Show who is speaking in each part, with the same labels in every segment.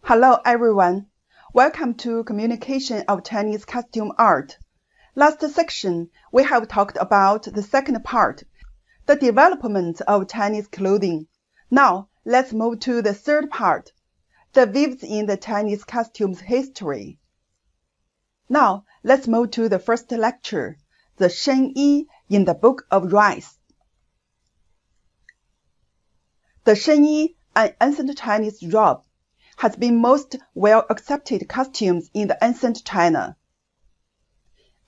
Speaker 1: Hello everyone. Welcome to Communication of Chinese Costume Art. Last section, we have talked about the second part, the development of Chinese clothing. Now, let's move to the third part, the weaves in the Chinese costumes history. Now, let's move to the first lecture, the Shenyi in the Book of Rites. The Shenyi, an ancient Chinese robe, has been most well-accepted costumes in the ancient China.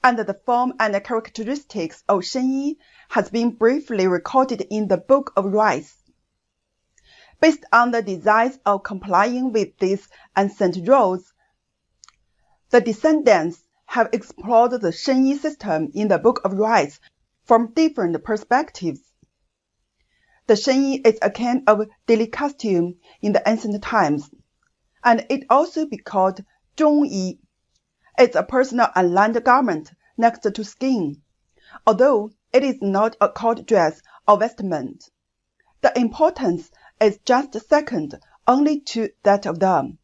Speaker 1: And the form and characteristics of Shenyi has been briefly recorded in the Book of Rites. Based on the desires of complying with these ancient rules, the descendants have explored the Shenyi system in the Book of Rites from different perspectives. The Shenyi is a kind of daily costume in the ancient times, and it also be called zhongyi. It's a personal unlined garment next to skin, although it is not a court dress or vestment. The importance is just second only to that of them.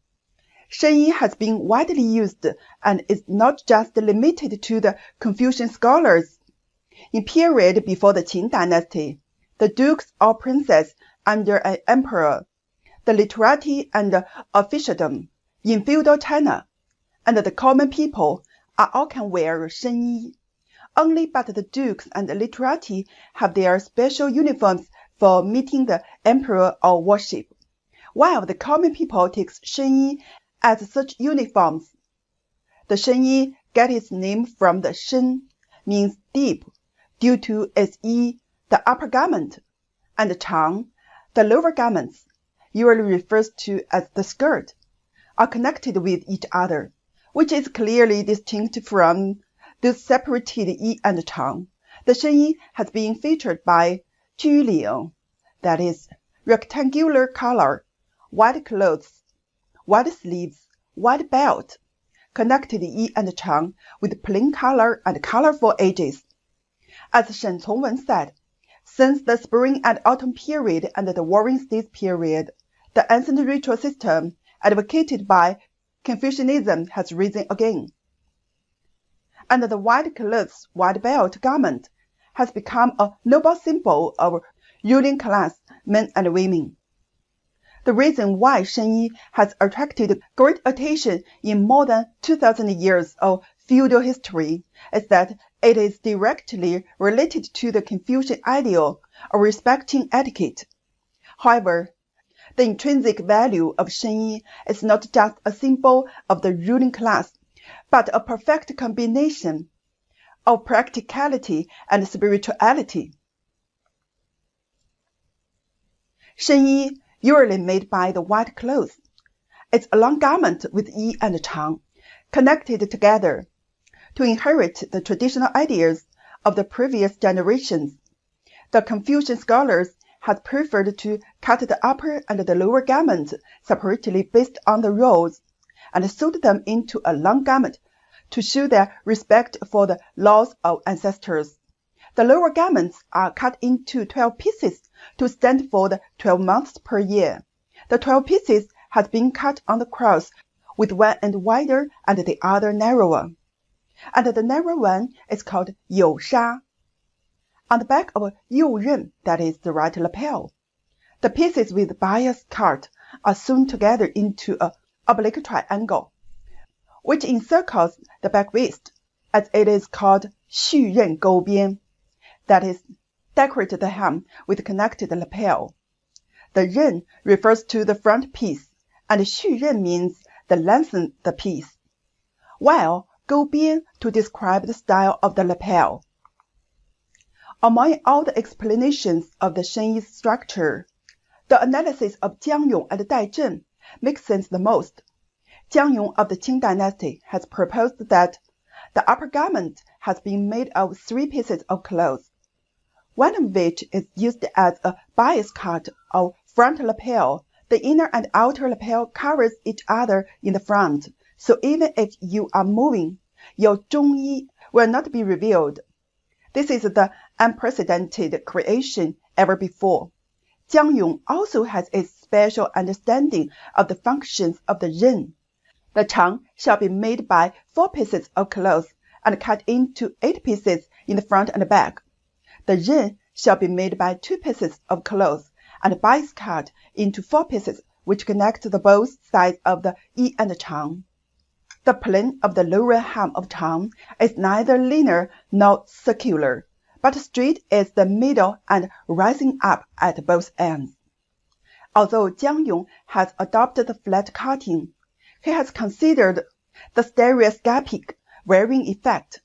Speaker 1: Shenyi has been widely used and is not just limited to the Confucian scholars. In period before the Qin dynasty, the dukes or princes under an emperor, the literati and officialdom in feudal China, and the common people all can wear Shenyi. Only but the dukes and the literati have their special uniforms for meeting the emperor or worship, while the common people takes Shenyi as such uniforms. The Shenyi gets its name from the Shen, means deep, due to its yi, the upper garment, and Chang, the lower garments, usually refers to as the skirt, are connected with each other, which is clearly distinct from those separated yi and Chang. The Shenyi has been featured by Juling, that is, rectangular color, white clothes, white sleeves, white belt, connected yi and Chang with plain color and colorful edges. As Shen Congwen said, since the spring and autumn period and the warring states period, the ancient ritual system advocated by Confucianism has risen again. And the white clothes, white belt garment has become a noble symbol of ruling class, men and women. The reason why Shenyi has attracted great attention in more than 2,000 years of feudal history is that it is directly related to the Confucian ideal of respecting etiquette. However, the intrinsic value of Shenyi is not just a symbol of the ruling class, but a perfect combination of practicality and spirituality. Shenyi, usually made by the white clothes, is a long garment with yi and chang, connected together to inherit the traditional ideas of the previous generations. The Confucian scholars had preferred to cut the upper and the lower garments separately based on the rules, and sewed them into a long garment to show their respect for the laws of ancestors. The lower garments are cut into 12 pieces to stand for the 12 months per year. The 12 pieces had been cut on the cross, with one end wider and the other narrower. And the narrow one is called you sha. On the back of you ren, that is the right lapel, the pieces with bias cut are sewn together into an oblique triangle, which encircles the back waist, as it is called xu ren gou bian, that is, decorate the hem with connected lapel. The ren refers to the front piece, and xu ren means the lengthen the piece, while gou bian to describe the style of the lapel. Among all the explanations of the Shenyi's structure, the analysis of Jiangyong and Daizhen makes sense the most. Jiangyong of the Qing dynasty has proposed that the upper garment has been made of 3 pieces of cloth, one of which is used as a bias cut of front lapel. The inner and outer lapel covers each other in the front, so even if you are moving, your zhongyi will not be revealed. This is the unprecedented creation ever before. Jiangyong also has its special understanding of the functions of the ren. The chang shall be made by 4 pieces of cloth and cut into 8 pieces in the front and back. The ren shall be made by 2 pieces of cloth and bias cut into 4 pieces which connect the both sides of the yi and chang. The plane of the lower hem of chang is neither linear nor circular, but straight is the middle and rising up at both ends. Although Jiang Yong has adopted the flat cutting, he has considered the stereoscopic wearing effect.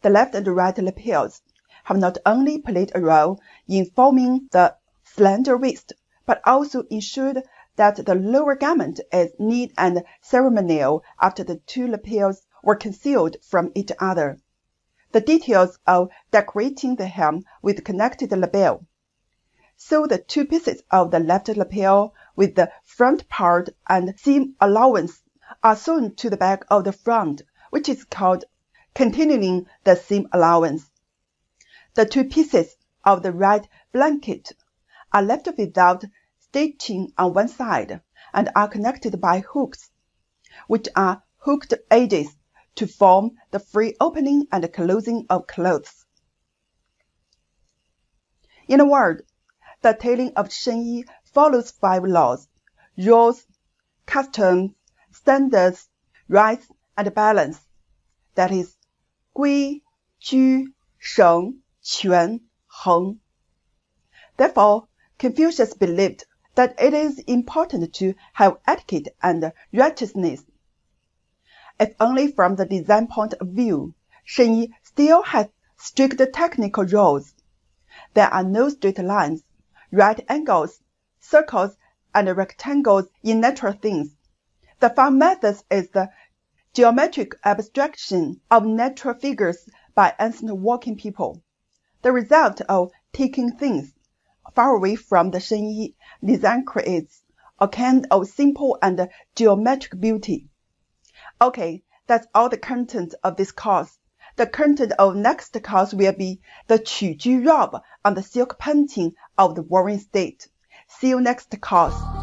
Speaker 1: The left and right lapels have not only played a role in forming the slender waist, but also ensured that the lower garment is neat and ceremonial after the 2 lapels were concealed from each other. The details of decorating the hem with connected lapel. Sew the 2 pieces of the left lapel with the front part and seam allowance are sewn to the back of the front, which is called continuing the seam allowance. The 2 pieces of the right blanket are left without stitching on one side and are connected by hooks, which are hooked edges to form the free opening and closing of clothes. In a word, the tailoring of Shenyi follows 5 laws: rules, customs, standards, rites, and balance. That is, 规、矩、绳、权、衡. Therefore, Confucius believed that it is important to have etiquette and righteousness. If only from the design point of view, Shenyi still has strict technical rules. There are no straight lines, right angles, circles, and rectangles in natural things. The fun method is the geometric abstraction of natural figures by ancient working people, the result of taking things far away from the Shenyi design creates a kind of simple and geometric beauty. Okay, that's all the content of this course. The content of next course will be the 曲居 robe on the silk painting of the Warring State. See you next course.